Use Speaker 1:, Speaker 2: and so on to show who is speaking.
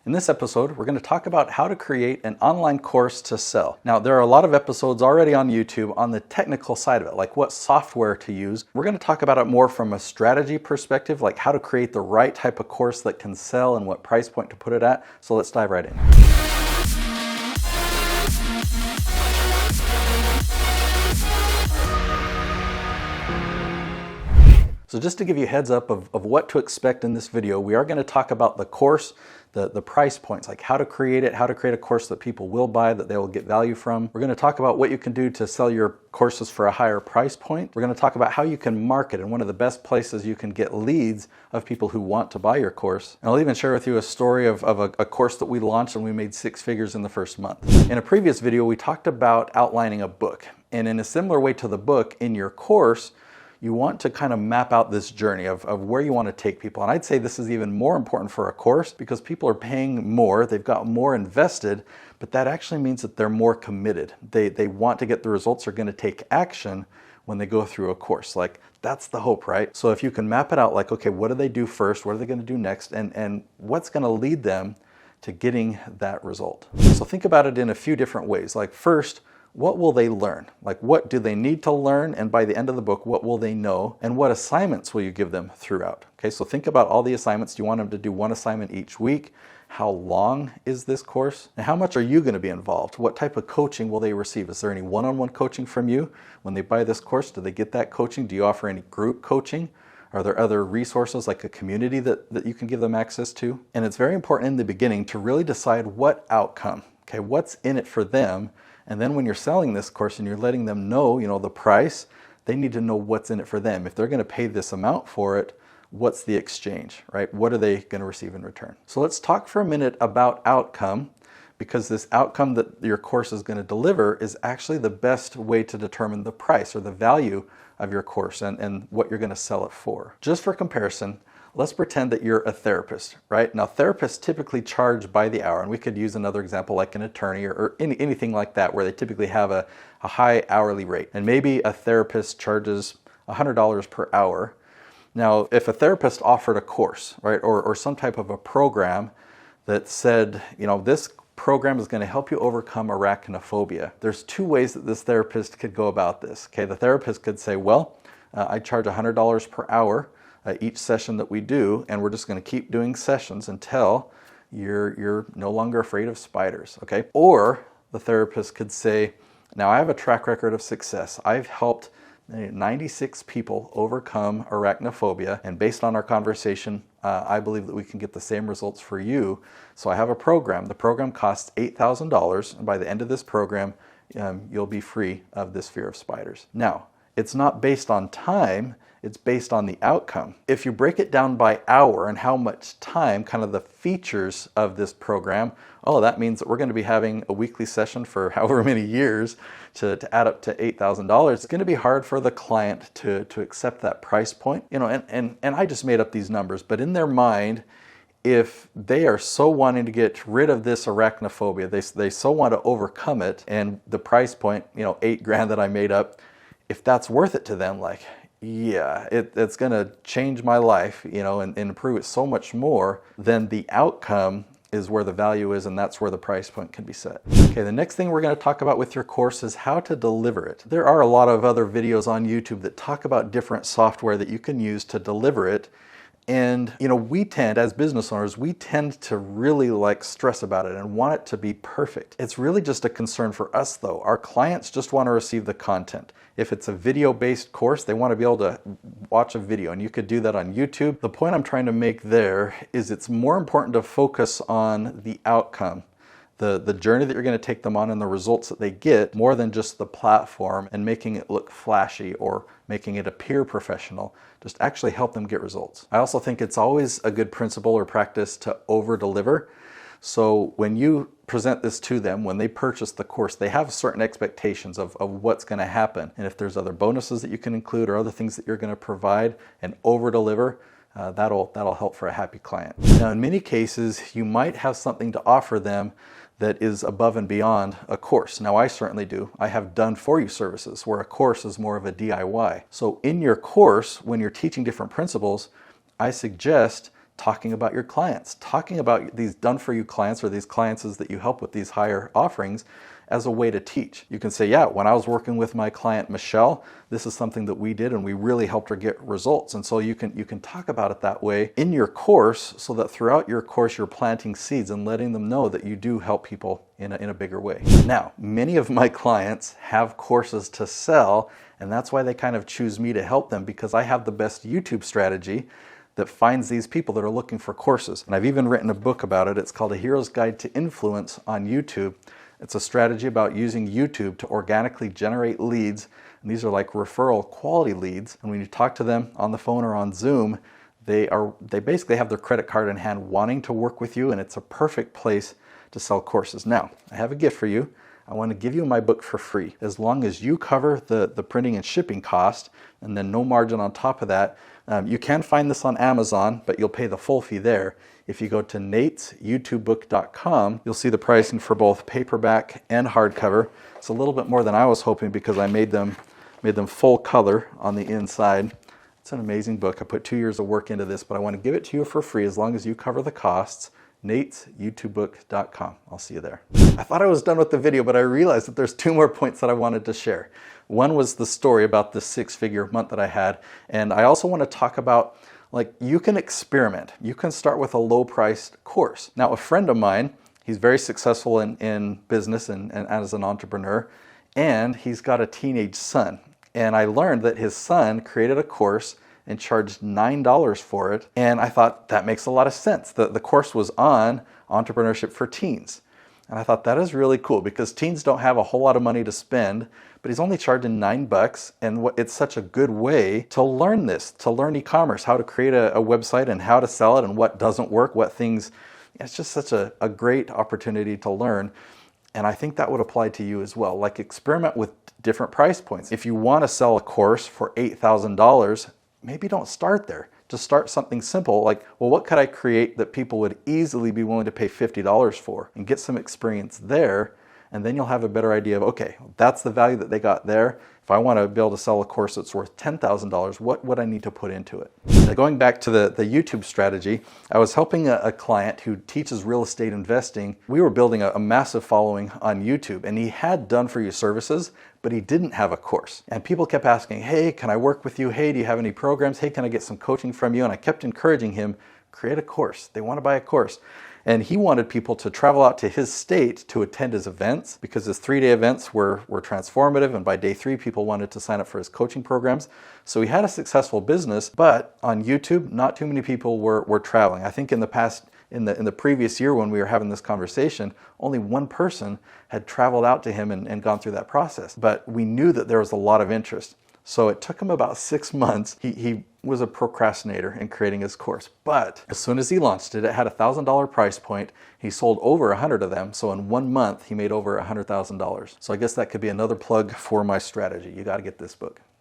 Speaker 1: In this episode, we're going to talk about how to create an online course to sell. Now, there are a lot of episodes already on YouTube on the technical side of it, like what software to use. We're going to talk about it more from a strategy perspective, like how to create the right type of course that can sell and what price point to put it at. So let's dive right in. So just to give you a heads up of what to expect in this video, we are going to talk about the course, the price points, like how to create it, how to create a course that people will buy, that they will get value from. We're going to talk about what you can do to sell your courses for a higher price point. We're going to talk about how you can market and one of the best places you can get leads of people who want to buy your course. And I'll even share with you a story of a course that we launched and we made 6 figures in the first month. In a previous video, we talked about outlining a book. And in a similar way to the book, in your course, you want to kind of map out this journey of where you want to take people. And I'd say this is even more important for a course because people are paying more, they've got more invested, but that actually means that they're more committed. They want to get the results, they're going to take action when they go through a course. Like, that's the hope, right? So if you can map it out, like, okay, what do they do first? What are they going to do next? And what's going to lead them to getting that result? So think about it in a few different ways. Like, first, what will they learn? Like, what do they need to learn? And by the end of the book, what will they know? And what assignments will you give them throughout? Okay, so think about all the assignments. Do you want them to do one assignment each week? How long is this course? And how much are you going to be involved? What type of coaching will they receive? Is there any one-on-one coaching from you? When they buy this course, do they get that coaching? Do you offer any group coaching? Are there other resources like a community that you can give them access to? And it's very important in the beginning to really decide what outcome, okay, what's in it for them. And then when you're selling this course and you're letting them know, the price, they need to know what's in it for them. If they're going to pay this amount for it, what's the exchange, right? What are they going to receive in return? So let's talk for a minute about outcome, because this outcome that your course is going to deliver is actually the best way to determine the price or the value of your course and what you're going to sell it for. Just for comparison, let's pretend that you're a therapist, right? Now, therapists typically charge by the hour, and we could use another example like an attorney or anything like that, where they typically have a high hourly rate. And maybe a therapist charges $100 per hour. Now, if a therapist offered a course, right, or some type of a program that said, this program is going to help you overcome arachnophobia, there's 2 ways that this therapist could go about this. Okay, the therapist could say, well, I charge $100 per hour each session that we do, and we're just going to keep doing sessions until you're no longer afraid of spiders, okay? Or the therapist could say, now I have a track record of success. I've helped 96 people overcome arachnophobia, and based on our conversation, I believe that we can get the same results for you. So I have a program. The program costs $8,000, and by the end of this program, you'll be free of this fear of spiders. Now, it's not based on time, it's based on the outcome. If you break it down by hour and how much time, kind of the features of this program, that means that we're going to be having a weekly session for however many years to add up to $8,000. It's going to be hard for the client to accept that price point. And I just made up these numbers, but in their mind, if they are so wanting to get rid of this arachnophobia, they so want to overcome it, and the price point, $8,000 that I made up, if that's worth it to them, like, yeah, it's going to change my life, and improve it so much more, then the outcome is where the value is, and that's where the price point can be set. Okay, the next thing we're going to talk about with your course is how to deliver it. There are a lot of other videos on YouTube that talk about different software that you can use to deliver it. And, we tend, as business owners, we tend to really stress about it and want it to be perfect. It's really just a concern for us, though. Our clients just want to receive the content. If it's a video-based course, they want to be able to watch a video, and you could do that on YouTube. The point I'm trying to make there is it's more important to focus on the outcome, the journey that you're going to take them on and the results that they get, more than just the platform and making it look flashy or making it appear professional. Just actually help them get results. I also think it's always a good principle or practice to over-deliver. So when you present this to them, when they purchase the course, they have certain expectations of what's going to happen. And if there's other bonuses that you can include or other things that you're going to provide and over-deliver, that'll help for a happy client. Now, in many cases, you might have something to offer them that is above and beyond a course. Now, I certainly do. I have done-for-you services where a course is more of a DIY. So in your course, when you're teaching different principles, I suggest talking about your clients, talking about these done-for-you clients or these clients that you help with these higher offerings as a way to teach. You can say, yeah, when I was working with my client Michelle, this is something that we did and we really helped her get results. And so you can talk about it that way in your course, so that throughout your course you're planting seeds and letting them know that you do help people in a bigger way. Now, many of my clients have courses to sell, and that's why they kind of choose me to help them, because I have the best YouTube strategy that finds these people that are looking for courses. And I've even written a book about it. It's called A Hero's Guide to Influence on YouTube. It's a strategy about using YouTube to organically generate leads. And these are like referral quality leads. And when you talk to them on the phone or on Zoom, they basically have their credit card in hand wanting to work with you, and it's a perfect place to sell courses. Now, I have a gift for you. I want to give you my book for free. As long as you cover the printing and shipping cost, and then no margin on top of that. You can find this on Amazon, but you'll pay the full fee there. If you go to natesyoutubebook.com, you'll see the pricing for both paperback and hardcover. It's a little bit more than I was hoping, because I made them full color on the inside. It's an amazing book. I put 2 years of work into this, but I want to give it to you for free as long as you cover the costs. natesyoutubebook.com. I'll see you there. I thought I was done with the video, but I realized that there's 2 more points that I wanted to share. One was the story about this 6-figure month that I had, and I also want to talk about, like, you can experiment. You can start with a low-priced course. Now, a friend of mine, he's very successful in business and as an entrepreneur, and he's got a teenage son. And I learned that his son created a course and charged $9 for it. And I thought that makes a lot of sense. The course was on entrepreneurship for teens. And I thought that is really cool, because teens don't have a whole lot of money to spend, but he's only charging $9. And it's such a good way to learn this, to learn e-commerce, how to create a website and how to sell it and what doesn't work, what things. It's just such a great opportunity to learn. And I think that would apply to you as well. Like, experiment with different price points. If you want to sell a course for $8,000, maybe don't start there. Just start something simple, like, well, what could I create that people would easily be willing to pay $50 for, and get some experience there. And then you'll have a better idea of, okay, that's the value that they got there. If I want to be able to sell a course that's worth $10,000, what would I need to put into it? Now, going back to the YouTube strategy, I was helping a client who teaches real estate investing. We were building a massive following on YouTube, and he had done-for-you services, but he didn't have a course. And people kept asking, hey, can I work with you? Hey, do you have any programs? Hey, can I get some coaching from you? And I kept encouraging him, create a course. They want to buy a course. And he wanted people to travel out to his state to attend his events, because his 3-day events were transformative. And by day 3, people wanted to sign up for his coaching programs. So he had a successful business, but on YouTube, not too many people were traveling. I think in the past, in the previous year when we were having this conversation, only one person had traveled out to him and gone through that process. But we knew that there was a lot of interest. So it took him about 6 months. He was a procrastinator in creating his course. But as soon as he launched it, it had a $1,000 price point. He sold over 100 of them. So in 1 month, he made over $100,000. So I guess that could be another plug for my strategy. You got to get this book.